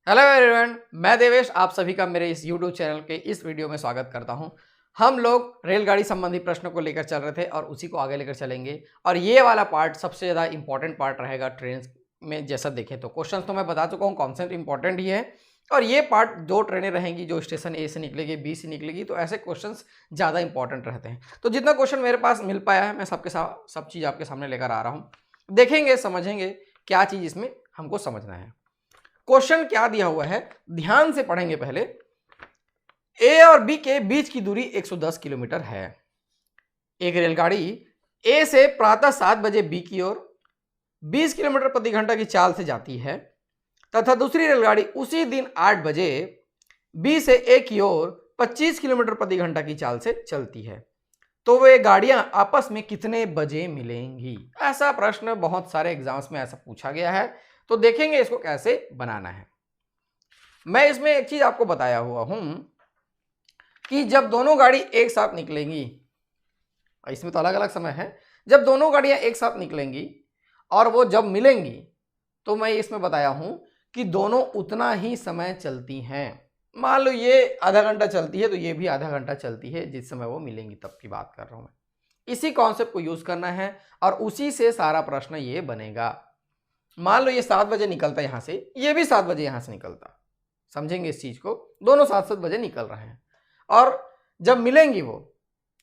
Hello everyone, मैं देवेश आप सभी का मेरे इस यूट्यूब चैनल के इस वीडियो में स्वागत करता हूं। हम लोग रेलगाड़ी संबंधी प्रश्नों को लेकर चल रहे थे और उसी को आगे लेकर चलेंगे। और ये वाला पार्ट सबसे ज़्यादा इंपॉर्टेंट पार्ट रहेगा ट्रेन में। जैसा देखें तो क्वेश्चन तो मैं बता चुका हूँ, कॉन्सेप्ट इंपॉर्टेंट ही है। और ये पार्ट दो ट्रेनें रहेंगी, जो स्टेशन ए से निकलेगी, बी से निकलेगी, तो ऐसे क्वेश्चन ज़्यादा इंपॉर्टेंट रहते हैं। तो जितना क्वेश्चन मेरे पास मिल पाया है मैं सबके साथ सब चीज़ आपके सामने लेकर आ रहा हूँ। देखेंगे, समझेंगे क्या चीज़ इसमें हमको समझना है। क्वेश्चन क्या दिया हुआ है ध्यान से पढ़ेंगे। पहले ए और बी के बीच की दूरी 110 किलोमीटर है। एक रेलगाड़ी ए से प्रातः 7 बजे बी की ओर 20 किलोमीटर प्रति घंटा की चाल से जाती है तथा दूसरी रेलगाड़ी उसी दिन 8 बजे बी से ए की ओर 25 किलोमीटर प्रति घंटा की चाल से चलती है, तो वे गाड़ियां आपस में कितने बजे मिलेंगी। ऐसा प्रश्न बहुत सारे एग्जाम्स में ऐसा पूछा गया है, तो देखेंगे इसको कैसे बनाना है। मैं इसमें एक चीज आपको बताया हुआ हूं कि जब दोनों गाड़ी एक साथ निकलेंगी, इसमें तो अलग अलग समय है, जब दोनों गाड़ियां एक साथ निकलेंगी और वो जब मिलेंगी तो मैं इसमें बताया हूं कि दोनों उतना ही समय चलती हैं। मान लो ये आधा घंटा चलती है तो ये भी आधा घंटा चलती है, जिस समय वो मिलेंगी तब की बात कर रहा हूं मैं। इसी कॉन्सेप्ट को यूज करना है और उसी से सारा प्रश्न ये बनेगा। मान लो ये 7 बजे निकलता है यहां से, ये भी 7 बजे यहां से निकलता, समझेंगे इस चीज को। दोनों 7-7 बजे निकल रहे हैं और जब मिलेंगी वो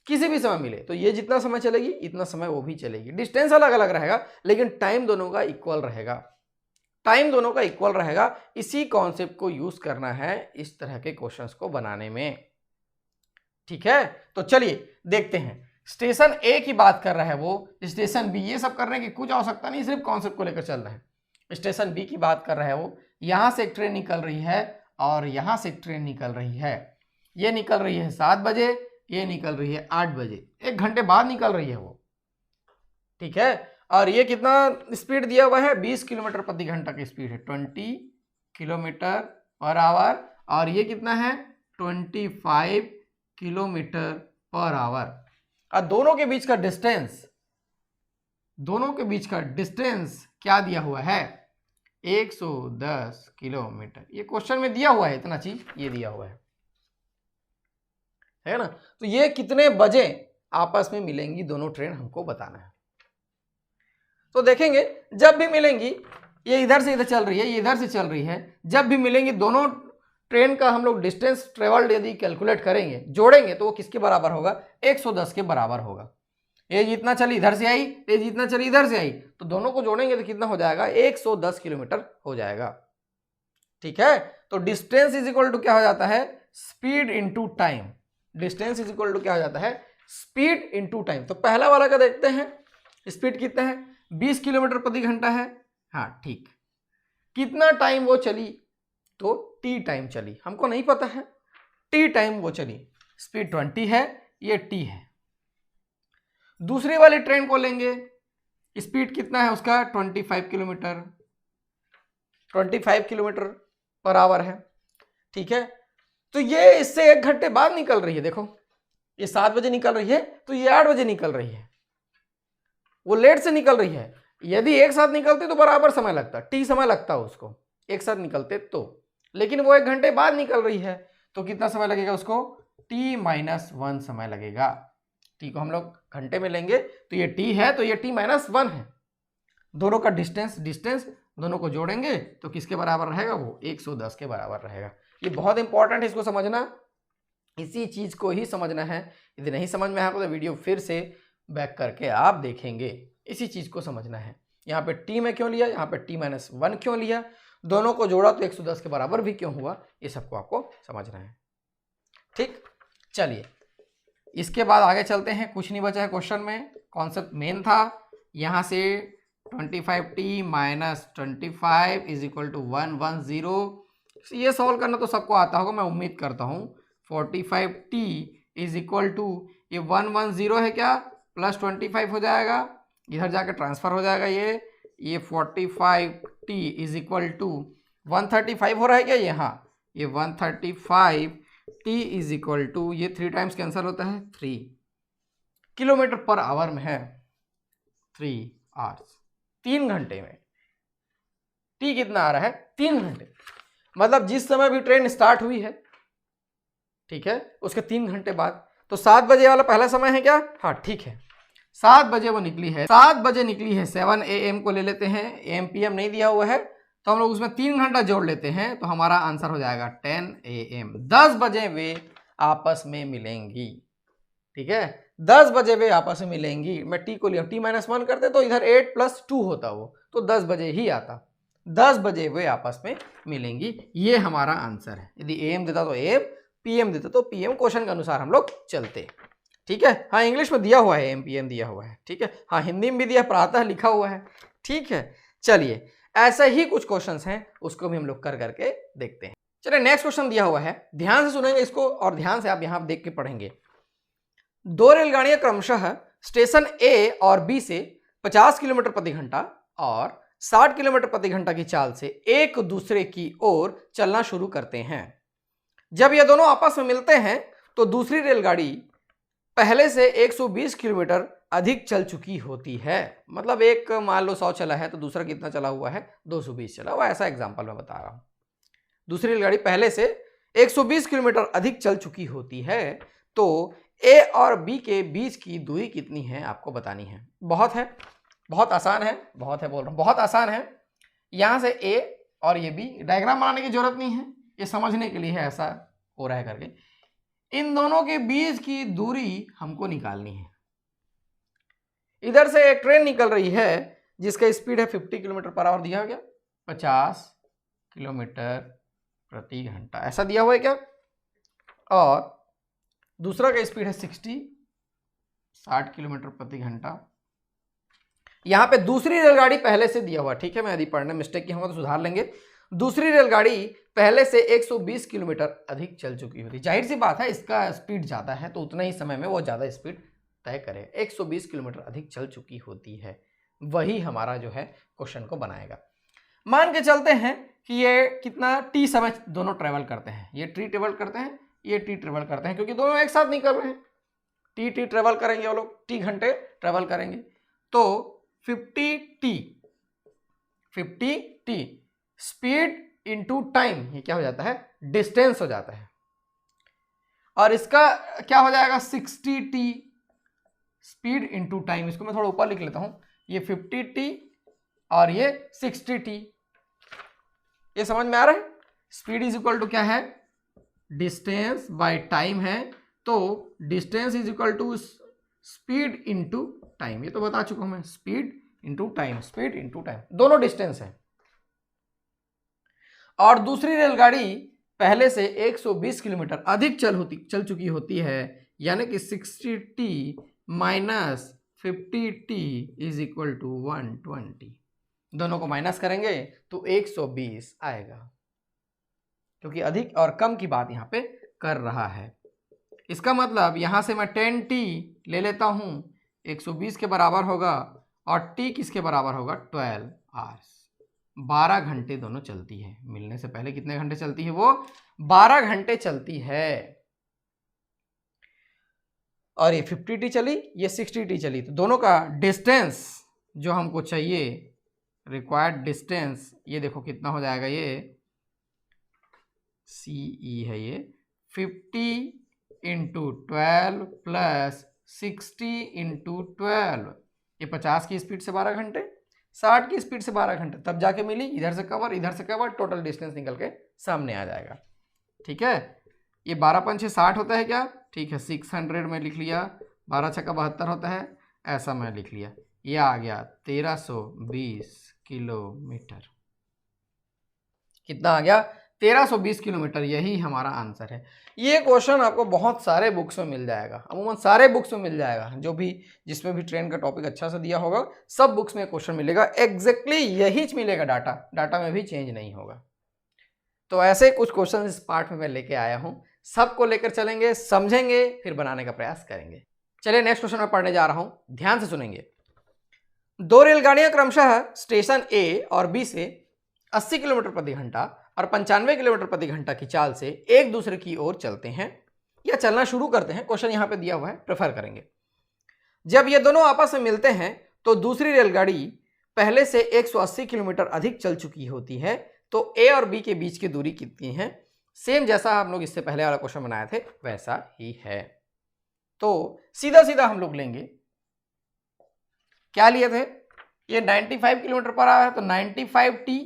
किसी भी समय मिले तो ये जितना समय चलेगी इतना समय वो भी चलेगी। डिस्टेंस अलग अलग रहेगा लेकिन टाइम दोनों का इक्वल रहेगा। टाइम दोनों का इक्वल रहेगा। इसी कॉन्सेप्ट को यूज करना है इस तरह के क्वेश्चंस को बनाने में। ठीक है, तो चलिए देखते हैं। स्टेशन ए की बात कर रहा है वो, स्टेशन बी, ये सब करने की कुछ आवश्यकता नहीं, सिर्फ कॉन्सेप्ट को लेकर चल रहे हैं। स्टेशन बी की बात कर रहा है वो, यहां से एक ट्रेन निकल रही है और यहां से एक ट्रेन निकल रही है। ये निकल रही है 7 बजे, ये निकल रही है 8 बजे, 1 घंटे बाद निकल रही है वो। ठीक है, और ये कितना स्पीड दिया हुआ है, 20 किलोमीटर प्रति घंटा की स्पीड है, 20 किलोमीटर पर आवर। और ये कितना है, 25 किलोमीटर पर आवर। और दोनों के बीच का डिस्टेंस, दोनों के बीच का डिस्टेंस क्या दिया हुआ है, 110 किलोमीटर। ये क्वेश्चन में दिया हुआ है, इतना चीज ये दिया हुआ है ना। तो ये कितने बजे आपस में मिलेंगी दोनों ट्रेन हमको बताना है। तो देखेंगे जब भी मिलेंगी, ये इधर से इधर चल रही है, ये इधर से चल रही है, जब भी मिलेंगी दोनों ट्रेन का हम लोग डिस्टेंस ट्रेवल्ड यदि कैलकुलेट करेंगे, जोड़ेंगे तो वो किसके बराबर होगा, 110 के बराबर होगा। ये जितना चली इधर से आई, ये जितना चली इधर से आई, तो दोनों को जोड़ेंगे तो कितना हो जाएगा, 110 किलोमीटर हो जाएगा। ठीक है, तो डिस्टेंस इज इक्वल टू क्या हो जाता है, speed into time. Distance is equal to क्या हो जाता है, स्पीड इंटू टाइम। तो पहला वाला का देखते हैं, स्पीड कितना है, 20 किलोमीटर प्रति घंटा है। हाँ ठीक, कितना टाइम वो चली, तो टी टाइम चली, हमको नहीं पता है, टी टाइम वो चली। स्पीड 20 है, ये टी है। दूसरी वाली ट्रेन को लेंगे, स्पीड कितना है उसका, 25 किलोमीटर, 25 किलोमीटर पर आवर है। ठीक है, तो ये इससे 1 घंटे बाद निकल रही है। देखो ये 7 बजे निकल रही है तो ये 8 बजे निकल रही है, वो लेट से निकल रही है। यदि एक साथ निकलते तो बराबर समय लगता, टी समय लगता उसको एक साथ निकलते तो, लेकिन वो 1 घंटे बाद निकल रही है तो कितना समय लगेगा उसको, t-1 समय लगेगा। टी को हम लोग घंटे में लेंगे तो ये टी है, तो ये t-1 है। दोनों का डिस्टेंस दोनों को जोड़ेंगे तो किसके बराबर रहेगा, वो 110 के बराबर रहेगा। ये बहुत इंपॉर्टेंट है, इसको समझना, इसी चीज को ही समझना है। यदि नहीं समझ में आया तो वीडियो फिर से बैक करके आप देखेंगे, इसी चीज को समझना है। यहाँ पे टी में क्यों लिया, यहाँ पे t-1 क्यों लिया, दोनों को जोड़ा तो 110 के बराबर भी क्यों हुआ, ये सबको आपको समझना है। ठीक, चलिए इसके बाद आगे चलते हैं। कुछ नहीं बचा है क्वेश्चन में, कॉन्सेप्ट मेन था। यहाँ से 25t-25 इज इक्वल टू 110। ये सॉल्व करना तो सबको आता होगा, मैं उम्मीद करता हूँ। 45t इज इक्वल टू, ये 110 है क्या, प्लस 25 हो जाएगा, इधर जाके ट्रांसफर हो जाएगा। ये 45t इज इक्वल टू 135 हो रहा है क्या, ये 135t इज इक्वल टू, ये 3 टाइम्स कैंसिल होता है, 3 किलोमीटर पर आवर में है, 3 आवर्स, 3 घंटे में। टी कितना आ रहा है, 3 घंटे। मतलब जिस समय भी ट्रेन स्टार्ट हुई है, ठीक है, उसके 3 घंटे बाद। तो 7 बजे वाला पहला समय है क्या? हाँ ठीक है, 7 बजे वो निकली है, 7 बजे निकली है, 7 AM को ले लेते हैं, AM PM नहीं दिया हुआ है तो हम लोग उसमें 3 घंटा जोड़ लेते हैं, तो हमारा आंसर हो जाएगा 10 AM। 10 बजे वे आपस में मिलेंगी, ठीक है, 10 बजे वे आपस में मिलेंगी। मैं टी को लिया, T-1 करते तो इधर 8 + 2 होता वो, तो 10 बजे ही आता। 10 बजे वे आपस में मिलेंगी, ये हमारा आंसर है। यदि AM देता तो AM, PM देता तो PM, क्वेश्चन के अनुसार हम लोग चलते, ठीक है। हाँ इंग्लिश में दिया हुआ है, AM PM दिया हुआ है, ठीक है। हाँ हिंदी में भी दिया, प्रातः लिखा हुआ है, ठीक है। चलिए ऐसे ही कुछ क्वेश्चंस हैं, उसको भी हम लोग कर करके देखते हैं। चलिए नेक्स्ट क्वेश्चन दिया हुआ है, ध्यान से सुनेंगे इसको और ध्यान से आप यहां देख के पढ़ेंगे। 2 रेलगाड़ियां क्रमशः स्टेशन A और B से 50 किलोमीटर प्रति घंटा और 60 किलोमीटर प्रति घंटा की चाल से एक दूसरे की ओर चलना शुरू करते हैं। जब ये दोनों आपस में मिलते हैं तो दूसरी रेलगाड़ी पहले से 120 किलोमीटर अधिक चल चुकी होती है। मतलब एक मान लो 100 चला है तो दूसरा कितना चला हुआ है? 220 चला हुआ, ऐसा एग्जांपल मैं बता रहा हूं। दूसरी रेलगाड़ी पहले से 120 किलोमीटर अधिक चल चुकी होती है, तो A और B के बीच की दूरी कितनी है आपको बतानी है। बहुत है, बहुत आसान है, बहुत है बोल रहा हूं, बहुत आसान है। यहां से A और ये B, डायग्राम बनाने की जरूरत नहीं है, ये समझने के लिए है ऐसा हो रहा है करके। इन दोनों के बीच की दूरी हमको निकालनी है। इधर से एक ट्रेन निकल रही है जिसका स्पीड है 50 किलोमीटर पर आवर, दिया गया 50 किलोमीटर प्रति घंटा, ऐसा दिया हुआ है क्या? और दूसरा का स्पीड है 60 किलोमीटर प्रति घंटा। यहां पे दूसरी रेलगाड़ी पहले से दिया हुआ, ठीक है, मैं यदि पढ़ने मिस्टेक की होगा तो सुधार लेंगे। दूसरी रेलगाड़ी पहले से 120 किलोमीटर अधिक चल चुकी होती, जाहिर सी बात है इसका स्पीड ज़्यादा है तो उतना ही समय में वो ज़्यादा स्पीड तय करे। 120 किलोमीटर अधिक चल चुकी होती है, वही हमारा जो है क्वेश्चन को बनाएगा। मान के चलते हैं कि ये कितना टी समय दोनों ट्रेवल करते हैं, ये टी ट्रेवल करते हैं, ये टी ट्रेवल करते हैं, क्योंकि दोनों एक साथ नहीं कर रहे हैं। टी ट्रेवल करेंगे वो लोग, टी घंटे ट्रेवल करेंगे, तो 50t स्पीड इंटू टाइम, ये क्या हो जाता है? डिस्टेंस हो जाता है। और इसका क्या हो जाएगा? 60t speed into time. इसको मैं थोड़ा ऊपर लिख लेता हूं, ये 50t और ये 60t, ये समझ में आ रहा है? स्पीड इज इक्वल टू क्या है? डिस्टेंस बाय टाइम है, तो distance is equal to speed into time, ये तो बता चुका हूं मैं, speed into time, speed into time, दोनों डिस्टेंस है। और दूसरी रेलगाड़ी पहले से 120 किलोमीटर अधिक चल चुकी होती है, यानी कि 60t minus 50t is equal to 120। दोनों को माइनस करेंगे तो 120 आएगा, क्योंकि अधिक और कम की बात यहां पे कर रहा है। इसका मतलब यहां से मैं 10t ले लेता हूं, 120 के बराबर होगा, और t किसके बराबर होगा? 12 आवर्स। 12 घंटे दोनों चलती है। मिलने से पहले कितने घंटे चलती है? वो 12 घंटे चलती है। और ये 50t चली, ये 60t चली, तो दोनों का डिस्टेंस जो हमको चाहिए, रिक्वायर्ड डिस्टेंस, ये देखो कितना हो जाएगा, ये CE है, ये 50 इंटू 12 प्लस 60 इंटू 12, ये 50 की स्पीड से 12 घंटे, 60 की स्पीड से 12 घंटे, तब जाके मिली। इधर से कवर, इधर से कवर, टोटल डिस्टेंस निकल के सामने आ जाएगा, ठीक है। ये 12 × 5 = 60 होता है क्या? ठीक है, 600 में लिख लिया, 12 × 6 = 72 होता है, ऐसा मैं लिख लिया। ये आ गया 1320 किलोमीटर। कितना आ गया? 1320 किलोमीटर, यही हमारा आंसर है। ये क्वेश्चन आपको बहुत सारे बुक्स में मिल जाएगा, अमूमन सारे बुक्स में मिल जाएगा, जो भी जिसमें भी ट्रेन का टॉपिक अच्छा से दिया होगा सब बुक्स में क्वेश्चन मिलेगा, एग्जैक्टली यही मिलेगा, डाटा में भी चेंज नहीं होगा। तो ऐसे कुछ क्वेश्चन इस पार्ट में मैं लेके आया हूँ, सबको लेकर चलेंगे, समझेंगे, फिर बनाने का प्रयास करेंगे। चलिए नेक्स्ट क्वेश्चन मैं पढ़ने जा रहा हूँ, ध्यान से सुनेंगे। 2 रेलगाड़ियां क्रमशः स्टेशन A और B से 80 किलोमीटर प्रति घंटा और 95 किलोमीटर प्रति घंटा की चाल से एक दूसरे की ओर चलते हैं या चलना शुरू करते हैं। क्वेश्चन यहां पे दिया हुआ है, प्रेफर करेंगे। जब ये दोनों आपस में मिलते हैं तो दूसरी रेलगाड़ी पहले से 180 किलोमीटर अधिक चल चुकी होती है, तो ए और बी के बीच की दूरी कितनी है, सेम जैसा हम लोग इससे पहले वाला क्वेश्चन बनाए थे वैसा ही है। तो सीधा सीधा हम लोग लेंगे, क्या लिए थे, ये 95 किलोमीटर पर आया है तो 95t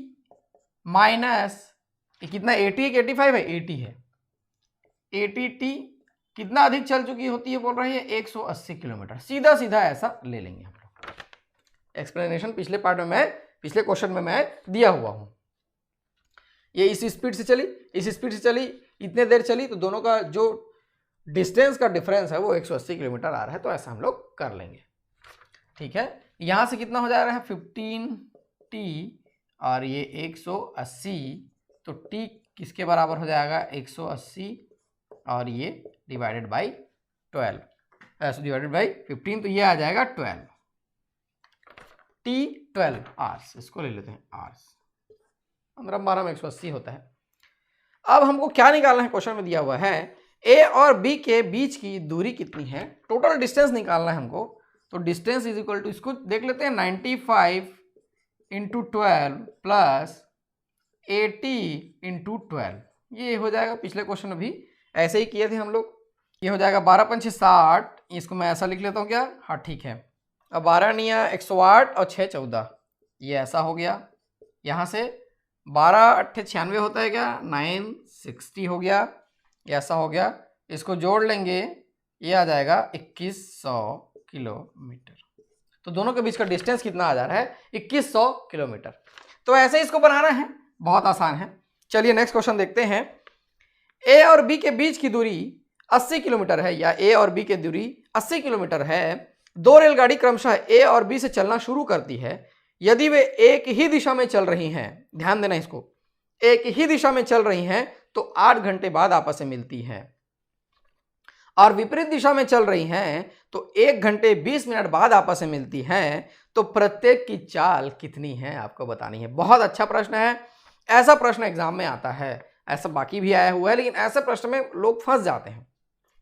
माइनस कितना 80 कि 85 है, 80 है, 80t कितना अधिक चल चुकी होती है बोल रही है 180 किलोमीटर। सीधा सीधा ऐसा ले लेंगे हम लोग। एक्सप्लेनेशन पिछले पार्ट में पिछले क्वेश्चन में मैं दिया हुआ हूं। ये इस स्पीड से चली, इस स्पीड से चली, इतने देर चली, तो दोनों का जो डिस्टेंस का डिफरेंस है वो 180 किलोमीटर आ रहा है, तो ऐसा हम लोग कर लेंगे। ठीक है, यहां से कितना हो जा रहा है 15t और ये 180, तो t किसके बराबर हो जाएगा 180 और ये डिवाइडेड बाई 12, डिवाइडेड बाई 15, तो ये आ जाएगा 12 t 12 आवर्स, इसको ले लेते हैं आवर्स, 15 में 180 होता है। अब हमको क्या निकालना है, क्वेश्चन में दिया हुआ है ए और बी के बीच की दूरी कितनी है, टोटल डिस्टेंस निकालना है हमको। तो डिस्टेंस इज इक्वल टू, इसको देख लेते हैं 95 इंटू 12 प्लस 80 इंटू 12, ये हो जाएगा, पिछले क्वेश्चन में भी ऐसे ही किए थे हम लोग, ये हो जाएगा 12 पंचे 60, इसको मैं ऐसा लिख लेता हूँ क्या, हाँ ठीक है। अब 12 निया 108 और 6 14, ये ऐसा हो गया, यहाँ से 12 8 96 होता है क्या, 960 हो गया, ये ऐसा हो गया, इसको जोड़ लेंगे, ये आ जाएगा 2100 किलोमीटर। तो दोनों के बीच का डिस्टेंस कितना आ जा रहा है 2100 किलोमीटर। तो ऐसे इसको बनाना है, बहुत आसान है। चलिए नेक्स्ट क्वेश्चन देखते हैं। ए और बी के बीच की दूरी 80 किलोमीटर है, या ए और बी की दूरी 80 किलोमीटर है। दो रेलगाड़ी क्रमशः ए और बी से चलना शुरू करती है। यदि वे एक ही दिशा में चल रही हैं, ध्यान देना इसको, एक ही दिशा में चल रही हैं तो 8 घंटे बाद आपस में मिलती हैं, और विपरीत दिशा में चल रही हैं तो 1 घंटे 20 मिनट बाद आपस में मिलती हैं, तो प्रत्येक की चाल कितनी है आपको बतानी है। बहुत अच्छा प्रश्न है, ऐसा प्रश्न एग्जाम में आता है, ऐसा बाकी भी आया हुआ है, लेकिन ऐसे प्रश्न में लोग फंस जाते हैं,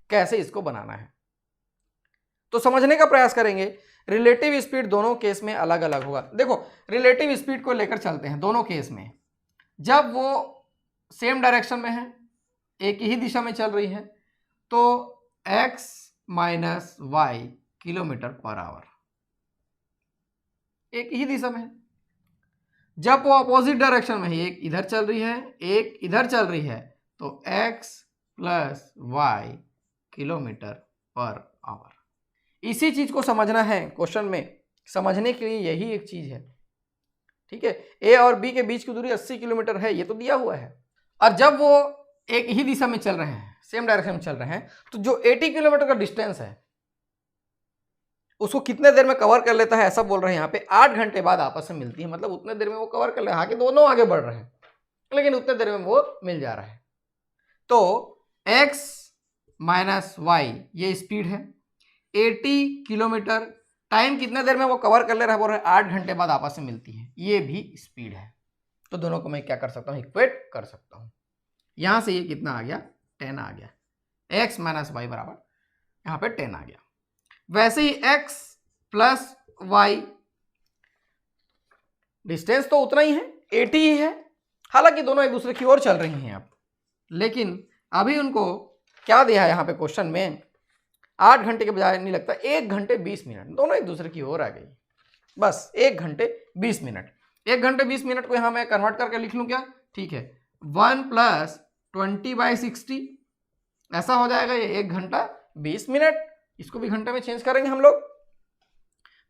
कैसे इसको बनाना है। तो समझने का प्रयास करेंगे। रिलेटिव स्पीड दोनों केस में अलग अलग होगा। देखो रिलेटिव स्पीड को लेकर चलते हैं दोनों केस में, जब वो सेम डायरेक्शन में है, एक ही दिशा में चल रही है, तो x minus y kilometre per hour, एक ही दिशा में है। जब वो अपोजिट डायरेक्शन में है, एक इधर चल रही है एक इधर चल रही है, तो x plus y kilometre per hour. इसी चीज को समझना है क्वेश्चन में, समझने के लिए यही एक चीज है। ठीक है, ए और बी के बीच की दूरी 80 किलोमीटर है, ये तो दिया हुआ है, और जब वो एक ही दिशा में चल रहे हैं, सेम डायरेक्शन में चल रहे हैं, तो जो 80 किलोमीटर का डिस्टेंस है उसको कितने देर में कवर कर लेता है, ऐसा बोल रहे हैं यहाँ पे 8 घंटे बाद आपस में मिलती है। मतलब उतने देर में वो कवर कर ले, आगे दोनों आगे बढ़ रहे हैं लेकिन उतने देर में वो मिल जा रहा है। तो x माइनस वाई ये स्पीड है, 80 किलोमीटर, टाइम कितने देर में वो कवर कर ले रहा है बोल रहे हैं 8 घंटे बाद आपस में मिलती है, ये भी स्पीड है। तो दोनों को मैं क्या कर सकता हूँ, इक्वेट कर सकता हूँ। यहां से ये कितना आ गया 10 आ गया, x माइनस वाई बराबर यहाँ पे 10 आ गया। वैसे ही x प्लस वाई, डिस्टेंस तो उतना ही है 80 ही है, हालांकि दोनों एक दूसरे की ओर चल रही हैं अब, लेकिन अभी उनको क्या दिया है यहाँ पे क्वेश्चन में, 8 घंटे के बजाय नहीं लगता 1 घंटे 20 मिनट, दोनों एक दूसरे की ओर आ गई, बस 1 घंटे 20 मिनट। 1 घंटे 20 मिनट को यहाँ मैं कन्वर्ट करके लिख लूँ क्या, ठीक है, 1 प्लस 20/60 ऐसा हो जाएगा, ये 1 घंटा 20 मिनट। इसको भी घंटे में चेंज करेंगे हम लोग,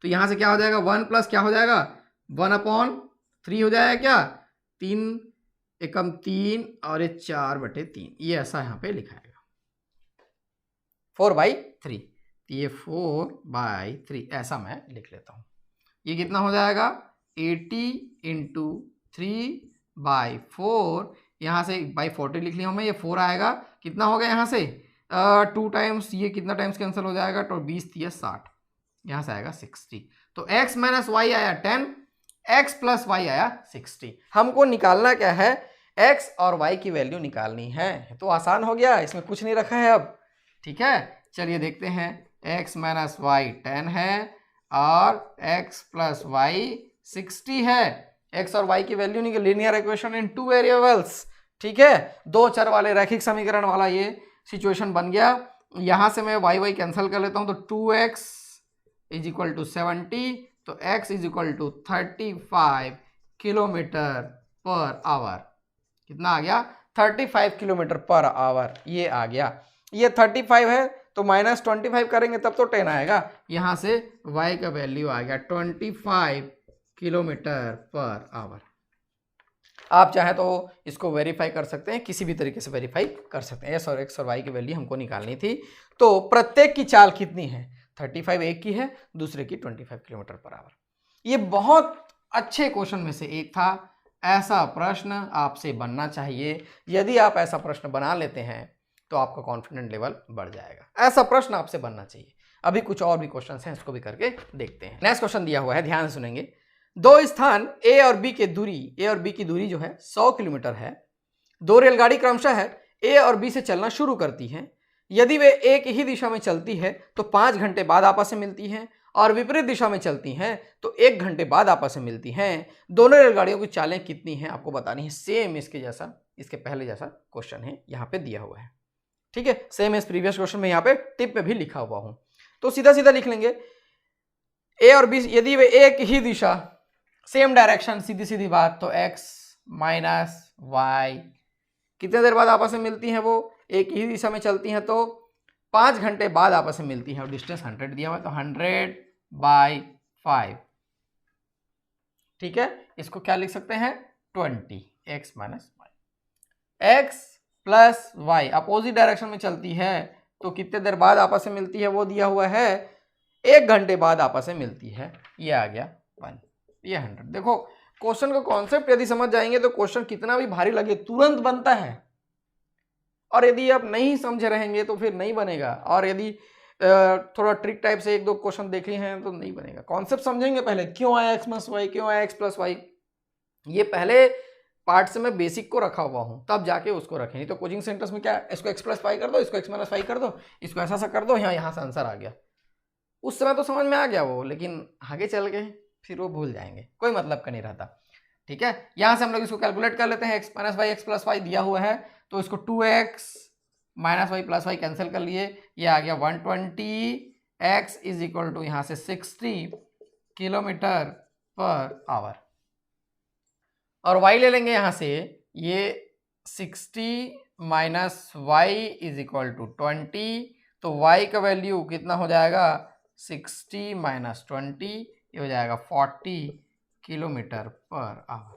तो यहां से क्या हो जाएगा 1 प्लस क्या हो जाएगा 1/3 हो जाएगा क्या, 3 एकम 3 और ये 4/3, ये ऐसा यहाँ पे लिखाएगा 4/3, ये 4/3 ऐसा मैं लिख लेता हूँ। ये कितना हो जाएगा 80 इंटू 3/4, यहाँ से बाई 40 लिख लिया मैं, ये 4 आएगा, कितना हो गया यहाँ से 2 टाइम्स, ये कितना टाइम्स कैंसिल हो जाएगा, तो 20 3 60, यहाँ से आएगा 60। तो x माइनस वाई आया 10, x प्लस वाई आया 60। हमको निकालना क्या है, x और y की वैल्यू निकालनी है। तो आसान हो गया, इसमें कुछ नहीं रखा है अब। ठीक है, चलिए देखते हैं, x माइनस वाई 10 है और x प्लस वाई 60 है, एक्स और वाई की वैल्यू निकल, linear equation in two variables, ठीक है, दो चर वाले रैखिक समीकरण वाला ये सिचुएशन बन गया। यहां से मैं वाई वाई कैंसिल कर लेता हूं, तो 2x इज इक्वल टू 70, तो x is equal to 35 kilometre per hour. कितना आ गया? 35 किलोमीटर पर आवर, ये आ गया। ये 35 है तो -25 करेंगे तब तो 10 आएगा। यहां से y का वैल्यू आ गया 25 किलोमीटर पर आवर। आप चाहे तो इसको वेरीफाई कर सकते हैं, किसी भी तरीके से वेरीफाई कर सकते हैं। एस और एक्स और वाई की वैल्यू हमको निकालनी थी। तो प्रत्येक की चाल कितनी है? 35 एक की है, दूसरे की 25 किलोमीटर पर आवर। ये बहुत अच्छे क्वेश्चन में से एक था। ऐसा प्रश्न आपसे बनना चाहिए। यदि आप ऐसा प्रश्न बना लेते हैं तो आपका कॉन्फिडेंस लेवल बढ़ जाएगा। ऐसा प्रश्न आपसे बनना चाहिए। अभी कुछ और भी क्वेश्चन हैं, इसको भी करके देखते हैं। नेक्स्ट क्वेश्चन दिया हुआ है, ध्यान से सुनेंगे। दो स्थान ए और बी की दूरी जो है 100 किलोमीटर है। दो रेलगाड़ी क्रमशः है ए और बी से चलना शुरू करती हैं। यदि वे एक ही दिशा में चलती है तो 5 घंटे बाद आपस में मिलती हैं, और विपरीत दिशा में चलती हैं तो 1 घंटे बाद आपस में मिलती हैं। दोनों रेलगाड़ियों की चालें कितनी हैं आपको बतानी है। सेम इसके जैसा, इसके पहले जैसा क्वेश्चन है, यहाँ पे दिया हुआ है, ठीक है। सेम इस प्रीवियस क्वेश्चन में यहाँ पे टिप में भी लिखा हुआ हूं, तो सीधा सीधा लिख लेंगे। ए और बी यदि वे एक ही दिशा, सेम डायरेक्शन, सीधी सीधी बात, तो x माइनस वाई कितने देर बाद आपस में मिलती हैं? वो एक ही दिशा में चलती हैं तो 5 घंटे बाद आपस में मिलती है। और डिस्टेंस 100 दिया हुआ है तो 100/5, ठीक है। इसको क्या लिख सकते हैं? 20 x minus y. X plus y opposite direction में चलती है तो कितने देर बाद आपस में मिलती है? वो दिया हुआ है 1 घंटे बाद आपस में मिलती है। ये आ गया 1, ये 100। देखो क्वेश्चन का कॉन्सेप्ट यदि समझ जाएंगे तो क्वेश्चन कितना भी भारी लगे तुरंत बनता है, और यदि आप नहीं समझ रहेंगे तो फिर नहीं बनेगा। और यदि थोड़ा ट्रिक टाइप से 1-2 क्वेश्चन देखे हैं तो नहीं बनेगा। कॉन्सेप्ट समझेंगे पहले, क्यों आया x माइनस वाई, क्यों आया x प्लस वाई। ये पहले पार्ट से मैं बेसिक को रखा हुआ हूं, तब जाके उसको रखें। नहीं तो कोचिंग सेंटर्स में क्या, इसको x प्लस वाई कर दो, इसको x माइनस वाई कर दो, इसको ऐसा सा कर दो, यहाँ से आंसर आ गया। उस समय तो समझ में आ गया वो, लेकिन आगे चल के फिर वो भूल जाएंगे, कोई मतलब का नहीं रहता, ठीक है। यहां से हम लोग इसको कैलकुलेट कर लेते हैं। x minus y, x plus y दिया हुआ है तो इसको 2x minus y plus y cancel कर लिए, ये आ गया 120। x इज इक्वल टू यहाँ से 60 किलोमीटर पर आवर, और y ले लेंगे यहाँ से, ये 60 minus y is equal to 20, तो y का वैल्यू कितना हो जाएगा? 60 माइनस 20, ये हो जाएगा 40 किलोमीटर पर आवर।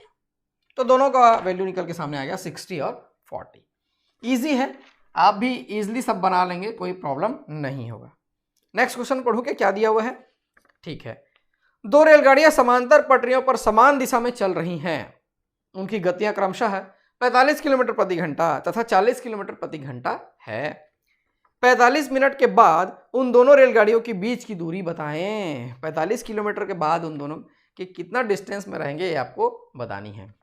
तो दोनों का वैल्यू निकल के सामने आ गया 60 और 40। इजी है, आप भी इजीली सब बना लेंगे, कोई प्रॉब्लम नहीं होगा। नेक्स्ट क्वेश्चन पढ़ो कि क्या दिया हुआ है, ठीक है। दो रेलगाड़ियां समांतर पटरियों पर समान दिशा में चल रही हैं। उनकी गतियां क्रमशः 45 किलोमीटर प्रति घंटा तथा 40 किलोमीटर प्रति घंटा है। 45 मिनट के बाद उन दोनों रेलगाड़ियों के बीच की दूरी बताएं। 45 किलोमीटर के बाद उन दोनों के कितना डिस्टेंस में रहेंगे, ये आपको बतानी है,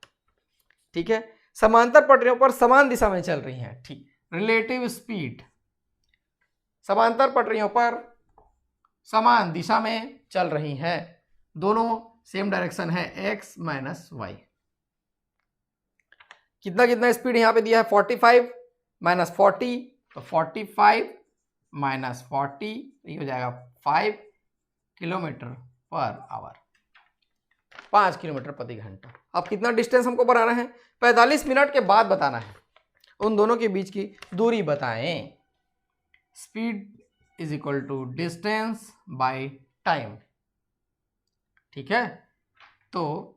ठीक है। समांतर पटरियों पर समान दिशा में चल रही हैं, ठीक। रिलेटिव स्पीड, समांतर पटरियों पर समान दिशा में चल रही हैं, दोनों सेम डायरेक्शन है, x माइनस वाई। कितना कितना स्पीड यहां पे दिया है? 45 माइनस 40, तो 45 माइनस 40 ये हो जाएगा 5 किलोमीटर पर आवर, 5 किलोमीटर प्रति घंटा। अब कितना डिस्टेंस हमको बनाना है? 45 मिनट के बाद बताना है। उन दोनों के बीच की दूरी बताएं। Speed is equal to distance by time, ठीक है। तो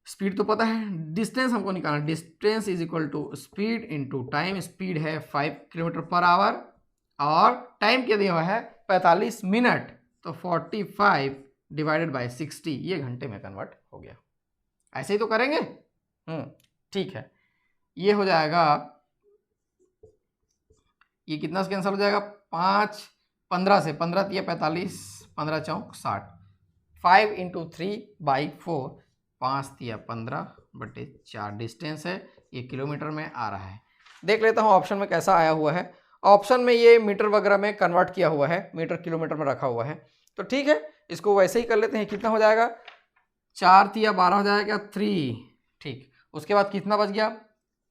स्पीड तो पता है, डिस्टेंस हमको निकालना। Distance is equal to speed into time. Speed है 5 किलोमीटर पर आवर और टाइम क्या दिया हुआ है? 45 मिनट, तो 45 डिवाइडेड बाय 60, ये घंटे में कन्वर्ट हो गया। ऐसे ही तो करेंगे, ठीक है। ये हो जाएगा, ये कितना से कैंसिल हो जाएगा? 5 15 से, 15 तिया 45, 15 चौक 60, 5 इंटू 3/4, 5 तिया 15/4 डिस्टेंस है, ये किलोमीटर में आ रहा है। देख लेता हूँ ऑप्शन में कैसा आया हुआ है। ऑप्शन में ये मीटर वगैरह में कन्वर्ट किया हुआ है, मीटर किलोमीटर में रखा हुआ है, तो ठीक है, इसको वैसे ही कर लेते हैं। कितना हो जाएगा? 4 तिया 12 हो जाएगा 3, ठीक। उसके बाद कितना बच गया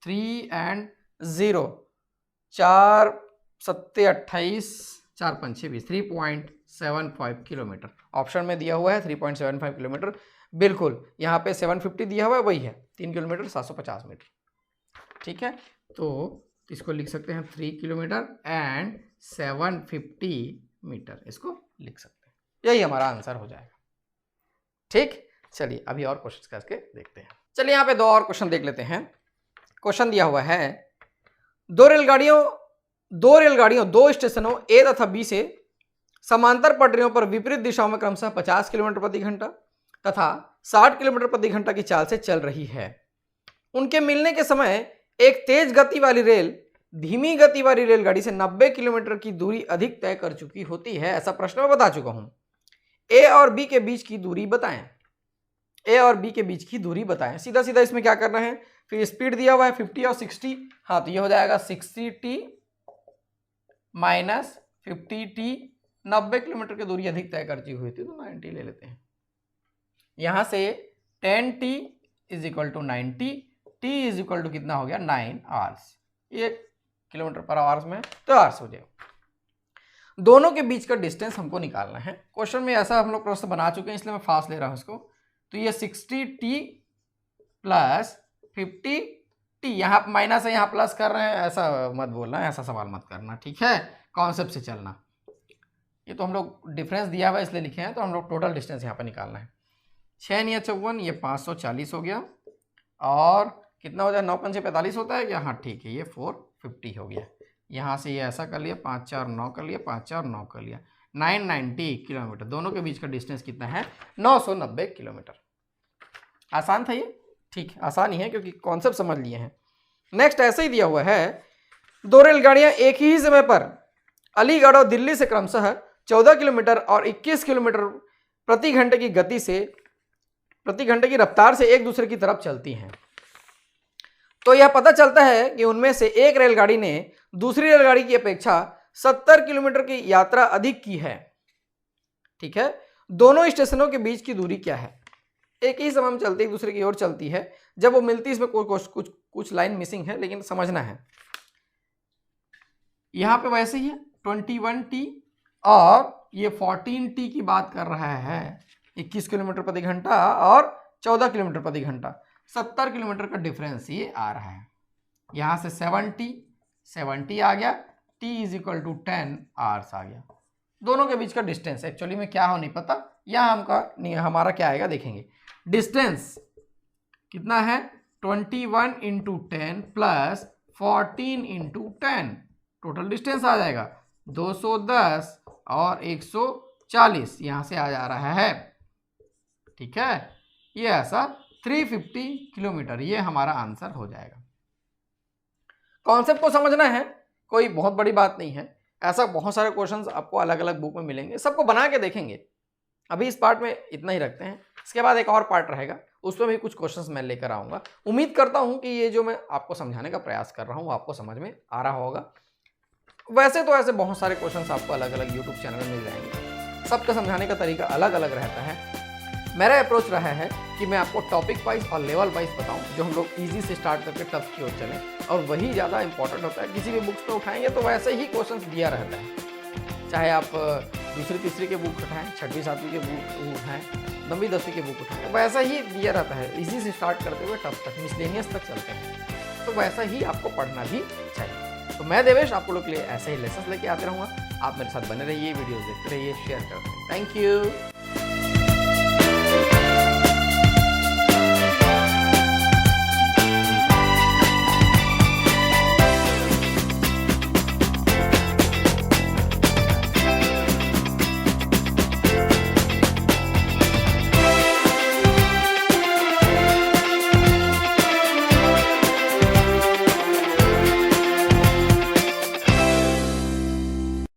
3 एंड 0, 4 सत्ते 28, 4 पंचे 20, 3.75 किलोमीटर ऑप्शन में दिया हुआ है। 3.75 किलोमीटर बिल्कुल, यहाँ पे 750 दिया हुआ है, वही है 3 किलोमीटर 750 मीटर, ठीक है। तो इसको लिख सकते हैं 3 किलोमीटर एंड 750 मीटर, इसको लिख सकते हैं। यही हमारा आंसर हो जाएगा, ठीक। चलिए अभी और क्वेश्चन करके देखते हैं। चलिए यहाँ पे दो और क्वेश्चन देख लेते हैं। क्वेश्चन दिया हुआ है दो रेलगाड़ियों दो स्टेशनों ए तथा बी से समांतर पटरियों पर विपरीत दिशाओं में क्रमशः 50 किलोमीटर प्रति घंटा तथा 60 किलोमीटर प्रति घंटा की चाल से चल रही है। उनके मिलने के समय एक तेज गति वाली रेल धीमी गति वाली रेलगाड़ी से 90 किलोमीटर की दूरी अधिक तय कर चुकी होती है, ऐसा प्रश्न मैं बता चुका हूं। ए और बी के बीच की दूरी बताएं। ए और बी के बीच की दूरी बताएं। सीधा सीधा इसमें क्या करना है, फिर स्पीड दिया हुआ है 50 और 60, हाँ तो ये हो जाएगा 60t माइनस 50t। 90 किलोमीटर की दूरी अधिक तय करती हुई थी तो 90 ले लेते हैं। यहां से 10t is equal to 90, t is equal to कितना हो गया 9 आवर्स। ये किलोमीटर पर आवर्स में तो आवर्स हो जाएगा। दोनों के बीच का डिस्टेंस हमको निकालना है। क्वेश्चन में ऐसा हम लोग प्रश्न बना चुके हैं, इसलिए मैं फास्ट ले रहा हूं इसको। तो ये 60t प्लस 50t, यहाँ माइनस है यहाँ प्लस कर रहे हैं, ऐसा मत बोलना, ऐसा सवाल मत करना, ठीक है। कॉन्सेप्ट से चलना। ये तो हम लोग डिफरेंस दिया हुआ है इसलिए लिखे हैं, तो हम लोग टोटल डिस्टेंस यहाँ पर निकालना है। 6 या 54, ये 540 हो गया, और कितना हो जाए 9 पंचे 45 होता है क्या, हाँ ठीक है, ये 450 हो गया। यहाँ से ये ऐसा कर लिया, 5 4 9 कर लिया, 5 4 9 कर लिया, 990 किलोमीटर। दोनों के बीच का डिस्टेंस कितना है 990 किलोमीटर। आसान था ये, ठीक है, आसान ही है क्योंकि कॉन्सेप्ट समझ लिए हैं। नेक्स्ट ऐसे ही दिया हुआ है दो रेलगाड़ियां एक ही समय पर अलीगढ़ और दिल्ली से क्रमशः 14 किलोमीटर और 21 किलोमीटर प्रति घंटे की गति से प्रति घंटे की रफ्तार से एक दूसरे की तरफ चलती हैं। तो यह पता चलता है कि उनमें से एक रेलगाड़ी ने दूसरी रेलगाड़ी की अपेक्षा 70 किलोमीटर की यात्रा अधिक की है, ठीक है। दोनों स्टेशनों के बीच की दूरी क्या है। एक ही समय में चलती, एक दूसरे की ओर चलती है। जब वो मिलती है इसमें कुछ लाइन मिसिंग है, लेकिन समझना है। यहां पे वैसे ही है 21t और ये 14t की बात कर रहा है, 21 किलोमीटर प्रति घंटा और 14 किलोमीटर प्रति घंटा, 70 किलोमीटर का डिफरेंस ये आ रहा है। यहां से 70 आ गया, t is equal to 10 hours आ गया। दोनों के बीच का डिस्टेंस एक्चुअली में क्या हो नहीं पता, यहाँ हमारा क्या आएगा देखेंगे। डिस्टेंस कितना है 21 into 10 plus 14 into 10, total distance आ जाएगा 210 और 140, यहाँ से आ जा रहा है, ठीक है। ये ऐसा 350 किलोमीटर, ये हमारा आंसर हो जाएगा। कॉन्सेप्ट को समझना है, कोई बहुत बड़ी बात नहीं है। ऐसा बहुत सारे क्वेश्चंस आपको अलग अलग बुक में मिलेंगे, सबको बना के देखेंगे। अभी इस पार्ट में इतना ही रखते हैं, इसके बाद एक और पार्ट रहेगा, उसमें भी कुछ क्वेश्चंस मैं लेकर आऊँगा। उम्मीद करता हूँ कि ये जो मैं आपको समझाने का प्रयास कर रहा हूँ आपको समझ में आ रहा होगा। वैसे तो ऐसे बहुत सारे क्वेश्चंस आपको अलग अलग यूट्यूब चैनल में मिल जाएंगे, सबका समझाने का तरीका अलग अलग रहता है। मेरा अप्रोच रहा है कि मैं आपको टॉपिक वाइज और लेवल वाइज बताऊं, जो हम लोग इजी से स्टार्ट करके टफ की ओर चलें, और वही ज़्यादा इंपॉर्टेंट होता है। किसी भी बुक्स में उठाएंगे तो वैसे ही क्वेश्चंस दिया रहता है, चाहे आप दूसरी तीसरी के बुक उठाएं, छठवीं सातवीं के बुक उठाएं, 9वीं 10वीं के बुक उठाएं, वैसा ही दिया रहता है। इजी से स्टार्ट करते हुए टफ तक, मिसलेनियस तक चलते हैं, तो वैसा ही आपको पढ़ना भी चाहिए। तो मैं देवेश आप लोग के लिए ऐसे ही लेसन लेके आते रहूँगा। आप मेरे साथ बने रहिए, वीडियोज़ देखते रहिए, शेयर करते रहिए। Thank you.